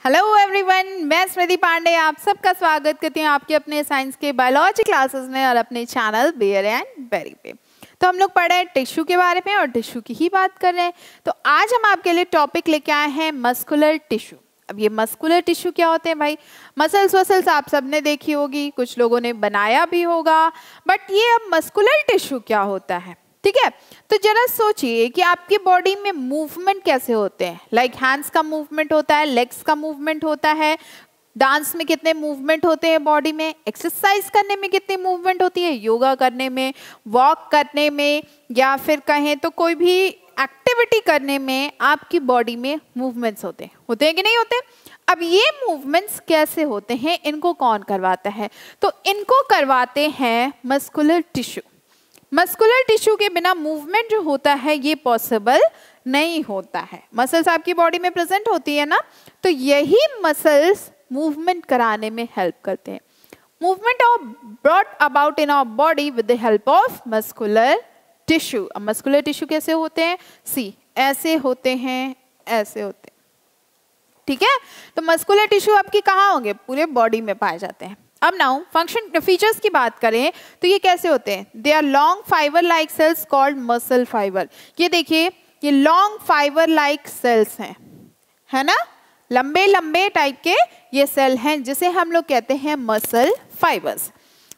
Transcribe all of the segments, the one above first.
Hello everyone, मैं स्मृति पांडे आप सबका स्वागत करती हूँ आपके अपने साइंस के बायोलॉजी क्लासेस में और अपने चैनल बेयर एंड बेरी पे। तो हम लोग पढ़ रहे हैं टिश्यू के बारे में और टिश्यू की ही बात कर रहे हैं। तो आज हम आपके लिए टॉपिक लेके आए हैं मस्कुलर टिश्यू। अब ये मस्कुलर टिश्यू क्या होते हैं भाई? मसल्स वसल्स आप सबने देखी होगी, कुछ लोगों ने बनाया भी होगा, बट ये अब मस्कुलर टिश्यू क्या होता है, ठीक है? तो जरा सोचिए कि आपकी बॉडी में मूवमेंट कैसे होते हैं। लाइक हैंड्स का मूवमेंट होता है, लेग्स का मूवमेंट होता है, डांस में कितने मूवमेंट होते हैं बॉडी में, एक्सरसाइज करने में कितनी मूवमेंट होती है, योगा करने में, वॉक करने में, या फिर कहें तो कोई भी एक्टिविटी करने में आपकी बॉडी में मूवमेंट्स होते हैं कि नहीं होते? अब ये मूवमेंट्स कैसे होते हैं, इनको कौन करवाता है? तो इनको करवाते हैं मस्कुलर टिश्यू। मस्कुलर टिश्यू के बिना मूवमेंट जो होता है ये पॉसिबल नहीं होता है। मसल्स आपकी बॉडी में प्रेजेंट होती है ना, तो यही मसल्स मूवमेंट कराने में हेल्प करते हैं। Movement are brought about in our body with the help of muscular tissue. अब मस्कुलर टिश्यू कैसे होते हैं? सी ऐसे होते हैं, ऐसे होते हैं, ठीक है? तो मस्कुलर टिश्यू आपकी कहाँ होंगे? पूरे बॉडी में पाए जाते हैं। अब नाउ फंक्शन फीचर्स की बात करें तो ये कैसे होते हैं? They are long fibre like cells called muscle fibre. ये देखिए, ये लॉन्ग फाइबर लाइक सेल्स हैं, है ना? लंबे लंबे टाइप के ये सेल हैं जिसे हम लोग कहते हैं muscle fibres.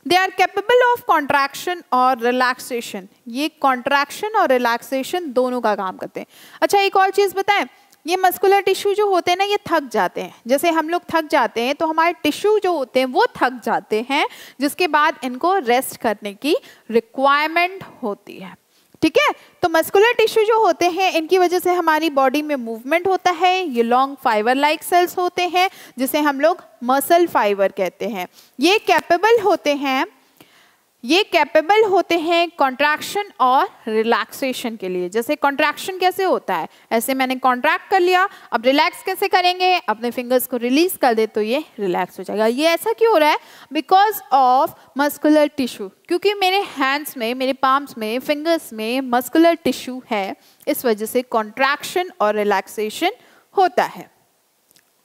They are capable of contraction और रिलैक्सेशन। ये कॉन्ट्रैक्शन और रिलैक्सेशन दोनों का काम करते हैं। अच्छा, एक और चीज बताएं, ये मस्कुलर टिश्यू जो होते हैं ना, ये थक जाते हैं। जैसे हम लोग थक जाते हैं तो हमारे टिश्यू जो होते हैं वो थक जाते हैं, जिसके बाद इनको रेस्ट करने की रिक्वायरमेंट होती है, ठीक है? तो मस्कुलर टिश्यू जो होते हैं इनकी वजह से हमारी बॉडी में मूवमेंट होता है। ये लॉन्ग फाइबर लाइक सेल्स होते हैं जिसे हम लोग मसल फाइबर कहते हैं। ये कैपेबल होते हैं कॉन्ट्रैक्शन और रिलैक्सेशन के लिए। जैसे कॉन्ट्रैक्शन कैसे होता है? ऐसे मैंने कॉन्ट्रैक्ट कर लिया, अब रिलैक्स कैसे करेंगे? अपने फिंगर्स को रिलीज कर दे तो ये रिलैक्स हो जाएगा। ये ऐसा क्यों हो रहा है? Because of muscular tissue. क्योंकि मेरे हैंड्स में, मेरे पाम्स में, फिंगर्स में मस्कुलर टिश्यू है, इस वजह से कॉन्ट्रैक्शन और रिलैक्सेशन होता है।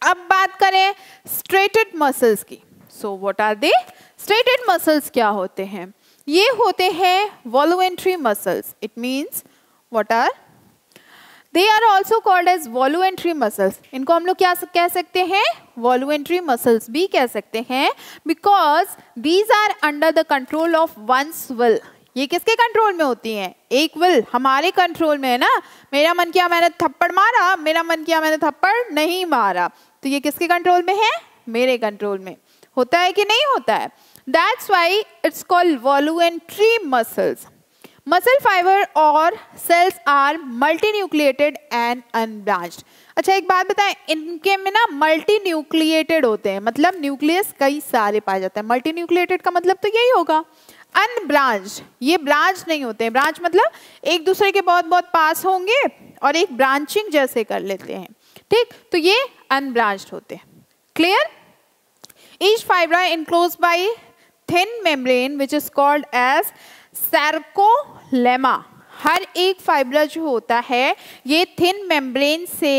अब बात करें स्ट्रेटेड मसल्स की। So what are they? Striated muscles क्या होते हैं? ये होते हैं voluntary muscles. It means what are they are also called as voluntary muscles. इनको हम लोग क्या कह सकते हैं? वॉल्यूमेंट्री मसल्स भी कह सकते हैं, because these are under the control of one's will. ये किसके कंट्रोल में होती हैं? एक विल, हमारे कंट्रोल में है ना। मेरा मन किया मैंने थप्पड़ मारा, मेरा मन किया मैंने थप्पड़ नहीं मारा। तो ये किसके कंट्रोल में है? मेरे कंट्रोल में। होता है कि नहीं होता है? That's why it's called voluntary muscles. Muscle fiber और cells are multinucleated and unbranched. अच्छा, एक बात बताएं, इनके में ना मल्टीन्यूक्लिएटेड होते हैं, मतलब न्यूक्लियस कई सारे पाए जाते हैं। मल्टीन्यूक्लिएटेड का मतलब तो यही होगा। अनब्रांच्ड, ये ब्रांच नहीं होते हैं। ब्रांच मतलब एक दूसरे के बहुत बहुत पास होंगे और एक ब्रांचिंग जैसे कर लेते हैं, ठीक? तो ये अनब्रांच्ड होते हैं। Clear? Each fibra enclosed by thin membrane which is called as sarcolemma. हर एक फाइब्रा जो होता है ये थिन मेम्ब्रेन से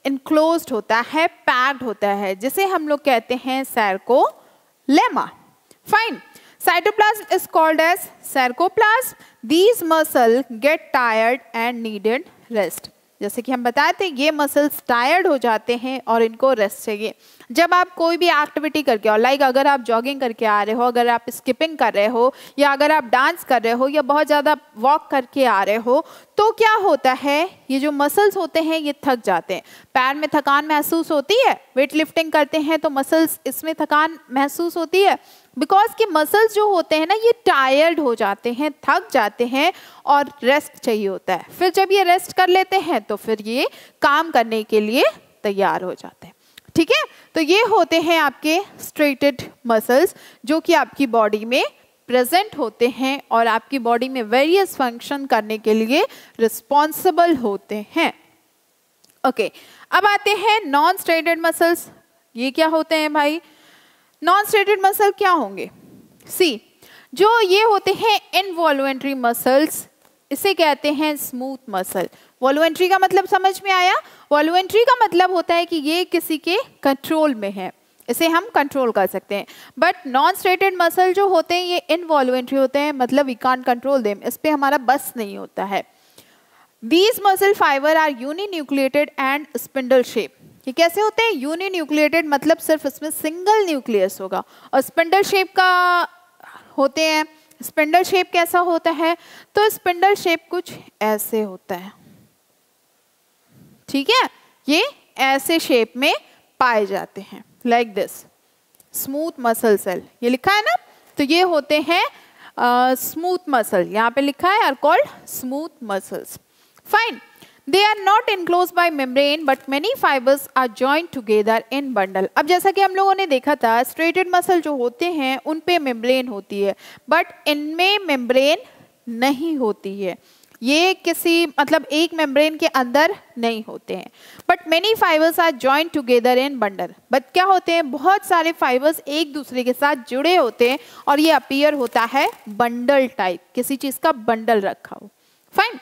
enclosed होता है, पैक्ड होता है, जिसे हम लोग कहते हैं sarcolemma. Fine. Cytoplasm is called as sarcoplasm. These muscles get tired and needed rest. जैसे कि हम बताए थे, ये मसल्स टायर्ड हो जाते हैं और इनको रेस्ट चाहिए। जब आप कोई भी एक्टिविटी करके आओ, लाइक अगर आप जॉगिंग करके आ रहे हो, अगर आप स्किपिंग कर रहे हो, या अगर आप डांस कर रहे हो, या बहुत ज़्यादा वॉक करके आ रहे हो, तो क्या होता है? ये जो मसल्स होते हैं ये थक जाते हैं। पैर में थकान महसूस होती है, वेट लिफ्टिंग करते हैं तो मसल्स इसमें थकान महसूस होती है, बिकॉज कि मसल्स जो होते हैं ना ये टायर्ड हो जाते हैं, थक जाते हैं और रेस्ट चाहिए होता है। फिर जब ये रेस्ट कर लेते हैं तो फिर ये काम करने के लिए तैयार हो जाते हैं, ठीक है? तो ये होते हैं आपके स्ट्रेटेड मसल्स जो कि आपकी बॉडी में प्रेजेंट होते हैं और आपकी बॉडी में वेरियस फंक्शन करने के लिए रिस्पॉन्सिबल होते हैं। ओके, अब आते हैं नॉन स्ट्रेटेड मसल्स। ये क्या होते हैं भाई? नॉन स्ट्रेटेड मसल क्या होंगे? सी, जो ये होते हैं इनवॉल्यूंटरी मसल्स, इसे कहते हैं स्मूथ मसल। वॉल्यूंटरी का मतलब समझ में आया, वॉल्यूंट्री का मतलब होता है कि ये किसी के कंट्रोल में है, इसे हम कंट्रोल कर सकते हैं। बट नॉन स्ट्रेटेड मसल जो होते हैं ये इनवॉल्यूंट्री होते हैं, मतलब वी कांट कंट्रोल देम, इस पे हमारा बस नहीं होता है। These muscle fiber are uninucleated and spindle shape. ये कैसे होते हैं? यूनिन्यूक्लिएटेड मतलब सिर्फ इसमें सिंगल न्यूक्लियस होगा, और स्पिंडल शेप का होते हैं। स्पिंडल शेप कैसा होता है? तो स्पिंडल शेप कुछ ऐसे होता है, ठीक है, ये ऐसे शेप में पाए जाते हैं, like this smooth muscle cell, ये लिखा है ना, तो ये होते हैं स्मूथ मसल, यहाँ पे लिखा है are called smooth muscles. Fine. They are not enclosed by membrane, but many fibers are joined together in bundle. अब जैसा कि हम लोगों ने देखा था, स्ट्रेटेड मसल जो होते हैं उन पे मेम्ब्रेन होती है, बट इनमें मेम्ब्रेन नहीं होती है, ये किसी मतलब एक मेम्ब्रेन के अंदर नहीं होते हैं। But many fibres are joint together in bundle, but क्या होते हैं, बहुत सारे फाइबर्स एक दूसरे के साथ जुड़े होते हैं, और ये अपीयर होता है बंडल टाइप, किसी चीज का बंडल रखा हो। Fine.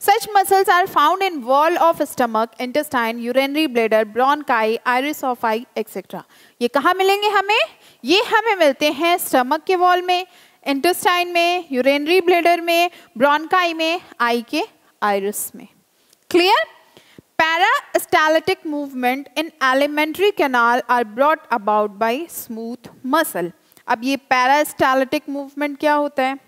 Such muscles are found in wall of stomach, intestine, urinary bladder, bronchi, iris of eye, etc. ये कहाँ मिलेंगे हमें? ये हमें मिलते हैं स्टमक के वॉल में, इंटेस्टाइन में, यूरिनरी ब्लैडर में, ब्रोंकाई में, आई के आइरिस में। Clear? Peristaltic movement in alimentary canal are brought about by smooth muscle. अब ये peristaltic movement क्या होता है?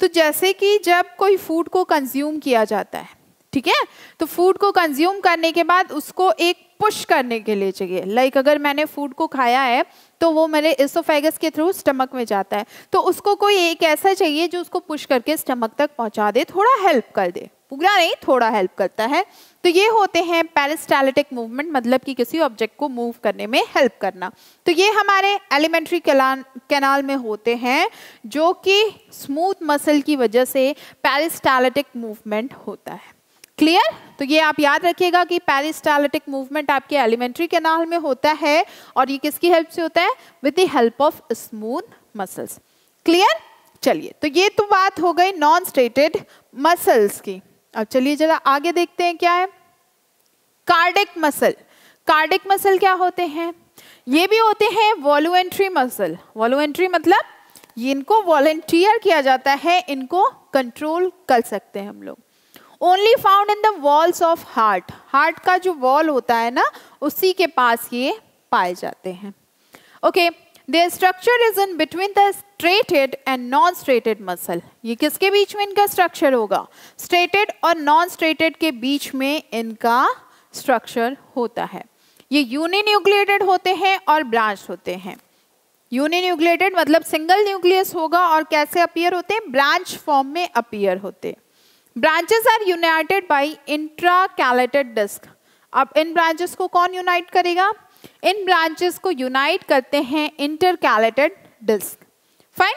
तो जैसे कि जब कोई फूड को कंज्यूम किया जाता है, ठीक है, तो फूड को कंज्यूम करने के बाद उसको एक पुश करने के लिए चाहिए, लाइक अगर मैंने फूड को खाया है तो वो मेरे इसोफेगस के थ्रू स्टमक में जाता है, तो उसको कोई एक ऐसा चाहिए जो उसको पुश करके स्टमक तक पहुंचा दे, थोड़ा हेल्प कर दे, पूरा नहीं थोड़ा हेल्प करता है। तो ये होते हैं पेरिस्टाल्टिक मूवमेंट, मतलब कि किसी ऑब्जेक्ट को मूव करने में हेल्प करना। तो ये हमारे एलिमेंट्री कैनाल में होते हैं, जो कि स्मूथ मसल की वजह से पेरिस्टाल्टिक मूवमेंट होता है। क्लियर? तो ये आप याद रखिएगा कि पेरिस्टाल्टिक मूवमेंट आपके एलिमेंट्री कैनाल में होता है, और ये किसकी हेल्प से होता है? With the help of smooth muscles. Clear? चलिए, तो ये तो बात हो गई नॉन स्ट्रेटेड मसल्स की। अब चलिए जरा आगे देखते हैं क्या है कार्डिक मसल। कार्डिक मसल क्या होते हैं? ये भी होते हैं वॉल्यूंट्री मसल। वॉल्यूंट्री मतलब इनको वॉलंटियर किया जाता है, इनको कंट्रोल कर सकते हैं हम लोग। Only found in the walls of heart. Heart का जो वॉल होता है ना, उसी के पास ये पाए जाते हैं। Okay, their structure is in between the straighted and non-straighted muscle. ये किसके बीच में इनका स्ट्रक्चर होगा? स्ट्रेटेड और नॉन स्ट्रेटेड के बीच में इनका स्ट्रक्चर होता है। ये यूनिन्यूक्लिएटेड होते हैं और ब्रांच होते हैं। यूनिन्यूक्लिएटेड मतलब सिंगल न्यूक्लियस होगा, और कैसे अपीयर होते हैं? ब्रांच फॉर्म में अपीयर होते हैं। Branches are united by intercalated disc. अब इन ब्रांचेस को कौन यूनाइट करेगा? इन ब्रांचेस को यूनाइट करते हैं intercalated disc. Fine.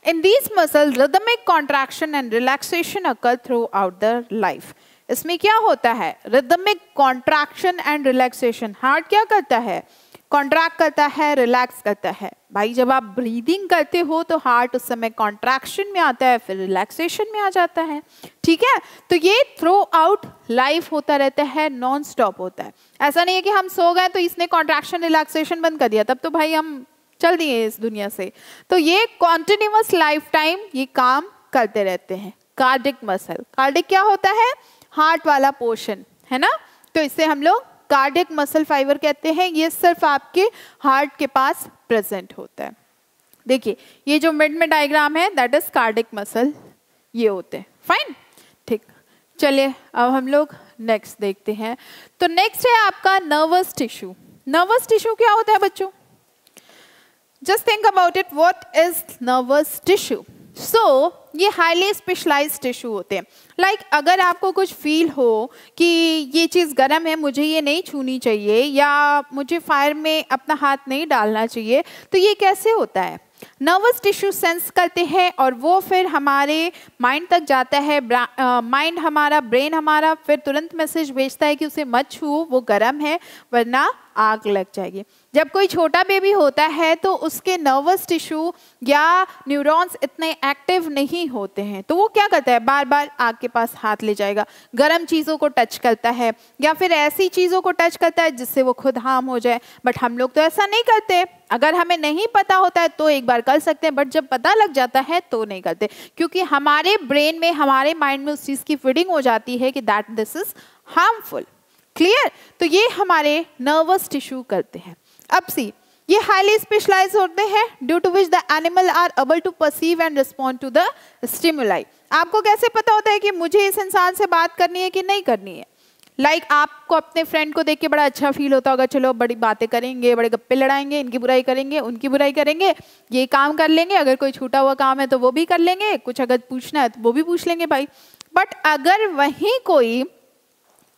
In these muscle rhythmic contraction and relaxation occur throughout the life. इसमें क्या होता है? Rhythmic contraction and relaxation. Heart क्या करता है? कॉन्ट्रैक्ट करता है, रिलैक्स करता है। भाई जब आप ब्रीदिंग करते हो तो हार्ट उस समय कॉन्ट्रैक्शन में आता है, फिर रिलैक्सेशन में आ जाता है, ठीक है। तो ये थ्रू आउट लाइफ होता रहता है, नॉन स्टॉप होता है। ऐसा नहीं है कि हम सो गए तो इसने कॉन्ट्रैक्शन रिलैक्सेशन बंद कर दिया, तब तो भाई हम चल दिए इस दुनिया से। तो ये कॉन्टिन्यूअस लाइफ टाइम ये काम करते रहते हैं। कार्डिक मसल, कार्डिक क्या होता है? हार्ट वाला पोर्शन है ना, तो इससे हम लोग कार्डिक मसल फाइबर कहते हैं। ये सिर्फ आपके हार्ट के पास प्रेजेंट होता है। देखिए ये जो मिड में डायग्राम है दैट इज कार्डिक मसल, ये होते हैं। फाइन, ठीक। चलिए अब हम लोग नेक्स्ट देखते हैं। तो नेक्स्ट है आपका नर्वस टिश्यू। नर्वस टिश्यू क्या होता है बच्चों? Just think about it, what is nervous tissue? So ये हाईली स्पेशलाइज्ड टिश्यू होते हैं। लाइक अगर आपको कुछ फील हो कि ये चीज़ गर्म है, मुझे ये नहीं छूनी चाहिए, या मुझे फायर में अपना हाथ नहीं डालना चाहिए, तो ये कैसे होता है? नर्वस टिश्यू सेंस करते हैं और वो फिर हमारे माइंड तक जाता है। ब्रेन हमारा फिर तुरंत मैसेज भेजता है कि उसे मत छूओ, वो गर्म है, वरना आग लग जाएगी। जब कोई छोटा बेबी होता है तो उसके नर्वस टिश्यू या न्यूरॉन्स इतने एक्टिव नहीं होते हैं, तो वो क्या करता है, बार बार आग के पास हाथ ले जाएगा, गर्म चीज़ों को टच करता है या फिर ऐसी चीज़ों को टच करता है जिससे वो खुद हार्म हो जाए। बट हम लोग तो ऐसा नहीं करते। अगर हमें नहीं पता होता है तो एक बार कर सकते हैं, बट जब पता लग जाता है तो नहीं करते, क्योंकि हमारे ब्रेन में, हमारे माइंड में उस चीज़ की फीडिंग हो जाती है कि that this is harmful. Clear? तो ये हमारे नर्वस टिश्यू करते हैं। अब सी, ये हाईली स्पेशलाइज होते हैं due to which the animal are able to perceive and respond to the stimuli. आपको कैसे पता होता है कि मुझे इस इंसान से बात करनी है कि नहीं करनी है? आपको अपने फ्रेंड को देख के बड़ा अच्छा फील होता होगा, चलो बड़ी बातें करेंगे, बड़े गप्पे लड़ाएंगे, इनकी बुराई करेंगे, उनकी बुराई करेंगे, ये काम कर लेंगे, अगर कोई छूटा हुआ काम है तो वो भी कर लेंगे, कुछ अगर पूछना है तो वो भी पूछ लेंगे भाई। बट अगर वहीं कोई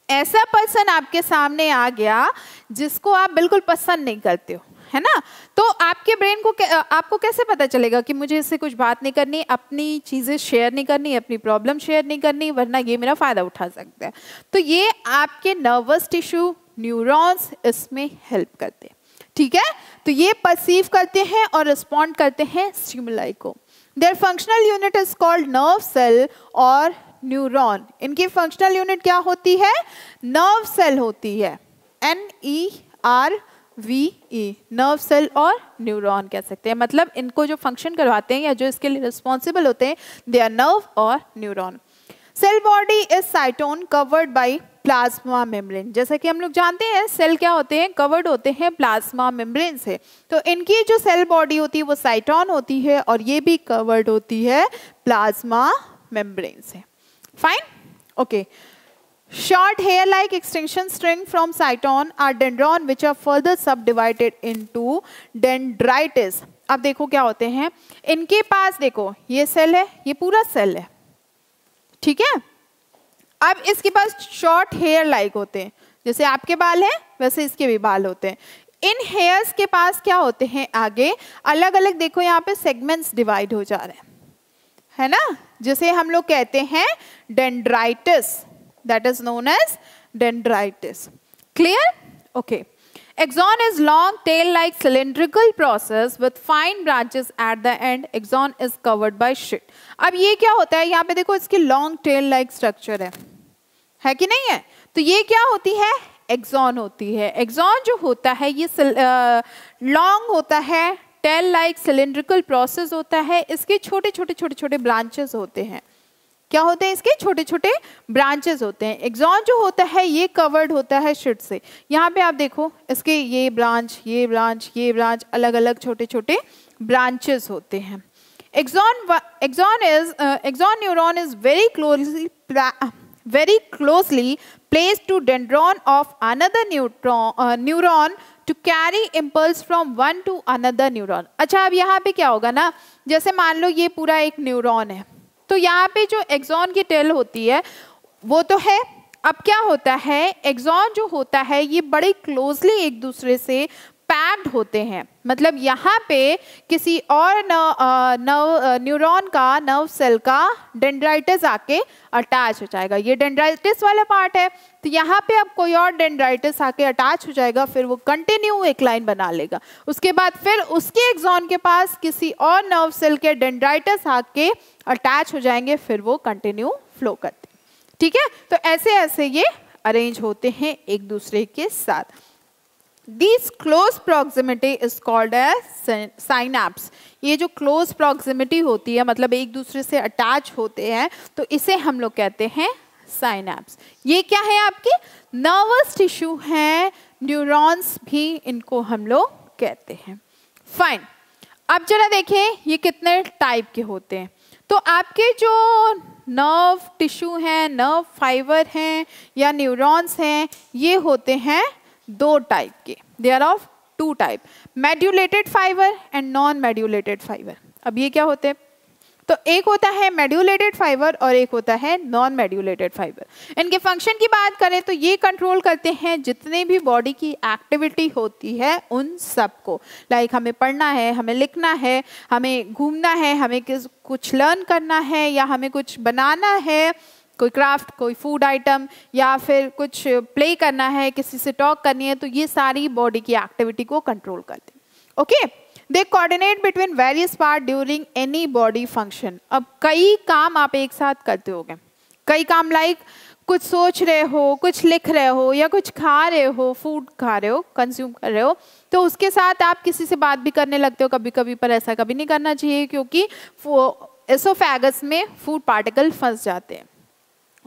ऐसा पर्सन आपके सामने आ गया जिसको आप बिल्कुल पसंद नहीं करते हो, है ना, तो आपके ब्रेन को आपको कैसे पता चलेगा कि मुझे इससे कुछ बात नहीं करनी, अपनी चीज़ें शेयर नहीं करनी, अपनी प्रॉब्लम शेयर नहीं करनी, वरना ये मेरा फ़ायदा उठा सकता है। तो ये आपके नर्वस टिश्यू, न्यूरॉन्स इसमें हेल्प करते हैं। ठीक है, तो ये परसीव करते हैं और रिस्पॉन्ड करते हैं स्टिमुलाई को। Their functional unit is called nerve cell और न्यूरॉन। इनकी फंक्शनल यूनिट क्या होती है? नर्व सेल होती है, NERVE, नर्व सेल और न्यूरॉन कह सकते हैं। मतलब इनको जो फंक्शन करवाते हैं या जो इसके लिए रिस्पॉन्सिबल होते हैं, दे आर नर्व और neuron. Cell body is cyton covered by plasma membrane. जैसा कि हम लोग जानते हैं सेल क्या होते हैं, कवर्ड होते हैं प्लाज्मा मेम्ब्रेन से। तो इनकी जो सेल बॉडी होती है वो साइटोन होती है और ये भी कवर्ड होती है प्लाज्मा मेम्ब्रेन से। Fine, okay. Short hair-like extension string from cyton are dendron which are further subdivided into dendrites। अब देखो क्या होते हैं इनके पास, देखो ये सेल है, ये पूरा सेल है, ठीक है। अब इसके पास शॉर्ट हेयर लाइक होते हैं, जैसे आपके बाल हैं वैसे इसके भी बाल होते हैं। इन हेयर्स के पास क्या होते हैं, आगे अलग अलग, देखो यहाँ पे सेगमेंट्स डिवाइड हो जा रहे हैं, है ना, जिसे हम लोग कहते हैं डेंड्राइटिस। That is known as dendritis. Clear? Okay. Axon is long tail-like cylindrical process with fine branches at the end. Axon is covered by sheath. अब ये क्या होता है, यहाँ पे देखो इसकी long tail-like structure है कि नहीं है? तो ये क्या होती है, एक्सॉन होती है। एक्सॉन जो होता है ये लॉन्ग होता है, टेल लाइक सिलिंड्रिकल प्रोसेस होता है, इसके छोटे छोटे ब्रांचेस होते हैं। क्या होते हैं, इसके छोटे छोटे ब्रांचेस होते हैं। एक्सॉन जो होता है ये कवर्ड होता है शीट से। यहाँ पे आप देखो इसके ये ब्रांच, ये ब्रांच, ये ब्रांच, अलग अलग छोटे छोटे ब्रांचेस होते हैं। Axon neuron is very closely placed to dendron of another neuron to carry impulse from one to another neuron। अच्छा, अब यहाँ पे क्या होगा ना, जैसे मान लो ये पूरा एक न्यूरॉन है, तो यहाँ पे जो एक्सॉन की टेल होती है वो तो है। अब क्या होता है, एक्सॉन जो होता है ये बड़े क्लोजली एक दूसरे से पैक्ड होते हैं। मतलब यहाँ पे किसी और न्यूरॉन का, नर्व सेल का डेंड्राइटिस आके अटैच हो जाएगा। ये डेंड्राइटिस वाला पार्ट है, तो यहाँ पे अब कोई और डेंड्राइटिस आके अटैच हो जाएगा, फिर वो कंटिन्यू एक लाइन बना लेगा। उसके बाद फिर उसके एक्सॉन के पास किसी और नर्व सेल के डेंड्राइटिस आके अटैच हो जाएंगे, फिर वो कंटिन्यू फ्लो करते हैं। ठीक है, तो ऐसे ऐसे ये अरेंज होते हैं एक दूसरे के साथ। This close proximity is called as synapse। ये जो close proximity होती है, मतलब एक दूसरे से अटैच होते हैं, तो इसे हम लोग कहते हैं synapse। ये क्या है, आपके नर्वस टिश्यू हैं, न्यूरॉन्स भी इनको हम लोग कहते हैं। फाइन, अब जरा देखें ये कितने टाइप के होते हैं। तो आपके जो नर्व टिश्यू हैं, नर्व फाइबर हैं या न्यूरॉन्स हैं, ये होते हैं दो टाइप के। They are of two type, medullated fibre and non medullated fibre. अब ये क्या होते हैं, तो एक होता है मेड्यूलेटेड फाइबर और एक होता है नॉन मेड्यूलेटेड फाइबर। इनके फंक्शन की बात करें तो ये कंट्रोल करते हैं जितने भी बॉडी की एक्टिविटी होती है उन सबको। लाइक हमें पढ़ना है, हमें लिखना है, हमें घूमना है, हमें कुछ लर्न करना है या हमें कुछ बनाना है, कोई क्राफ्ट, कोई फूड आइटम, या फिर कुछ प्ले करना है, किसी से टॉक करनी है, तो ये सारी बॉडी की एक्टिविटी को कंट्रोल करते हैं. Okay, they coordinate between various part during any body function. अब कई काम आप एक साथ करते होगे, कई काम लाइक कुछ सोच रहे हो, कुछ लिख रहे हो, या कुछ खा रहे हो, फूड खा रहे हो, कंज्यूम कर रहे हो, तो उसके साथ आप किसी से बात भी करने लगते हो कभी कभी, पर ऐसा कभी नहीं करना चाहिए क्योंकि एसोफेगस में फूड पार्टिकल फंस जाते हैं.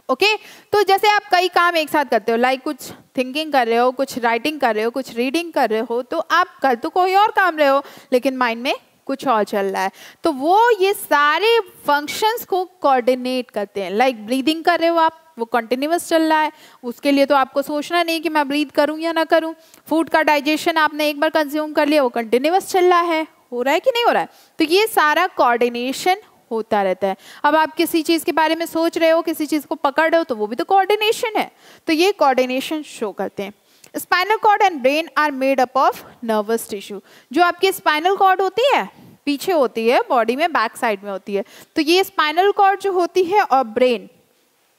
ओके, तो जैसे आप कई काम एक साथ करते हो, लाइक कुछ थिंकिंग कर रहे हो, कुछ राइटिंग कर रहे हो, कुछ रीडिंग कर रहे हो, तो आप कर तो कोई और काम रहे हो लेकिन माइंड में कुछ और चल रहा है, तो वो ये सारे फंक्शंस को कोऑर्डिनेट करते हैं. लाइक ब्रीदिंग कर रहे हो आप, वो कंटिन्यूअस चल रहा है, उसके लिए तो आपको सोचना नहीं कि मैं ब्रीथ करूं या ना करूं. फूड का डाइजेशन आपने एक बार कंज्यूम कर लिया, वो कंटिन्यूअस चल रहा है, हो रहा है कि नहीं हो रहा है. तो ये सारा कोऑर्डिनेशन होता रहता है. अब आप किसी चीज़ के बारे में सोच रहे हो, किसी चीज़ को पकड़ रहे हो, तो वो भी तो कोऑर्डिनेशन है. तो ये कोऑर्डिनेशन शो करते हैं. Spinal cord and brain are made up of nervous tissue. जो आपकी स्पाइनल कॉर्ड होती है पीछे होती है, बॉडी में बैक साइड में होती है, तो ये स्पाइनल कॉर्ड जो होती है और ब्रेन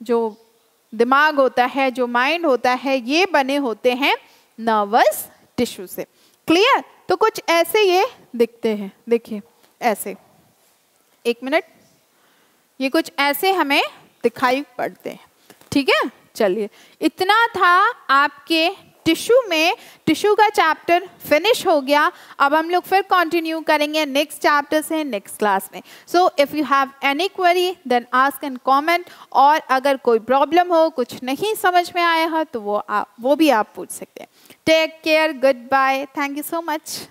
जो दिमाग होता है, जो माइंड होता है, ये बने होते हैं नर्वस टिश्यू से. क्लियर? तो कुछ ऐसे ये दिखते हैं, देखिए ऐसे, एक मिनट, ये कुछ ऐसे हमें दिखाई पड़ते हैं. ठीक है, चलिए इतना था आपके टिश्यू में. टिश्यू का चैप्टर फिनिश हो गया. अब हम लोग फिर कंटिन्यू करेंगे नेक्स्ट चैप्टर से नेक्स्ट क्लास में. So if you have any query then ask and comment, और अगर कोई प्रॉब्लम हो, कुछ नहीं समझ में आया हो, तो वो भी आप पूछ सकते हैं. Take care, goodbye, thank you so much.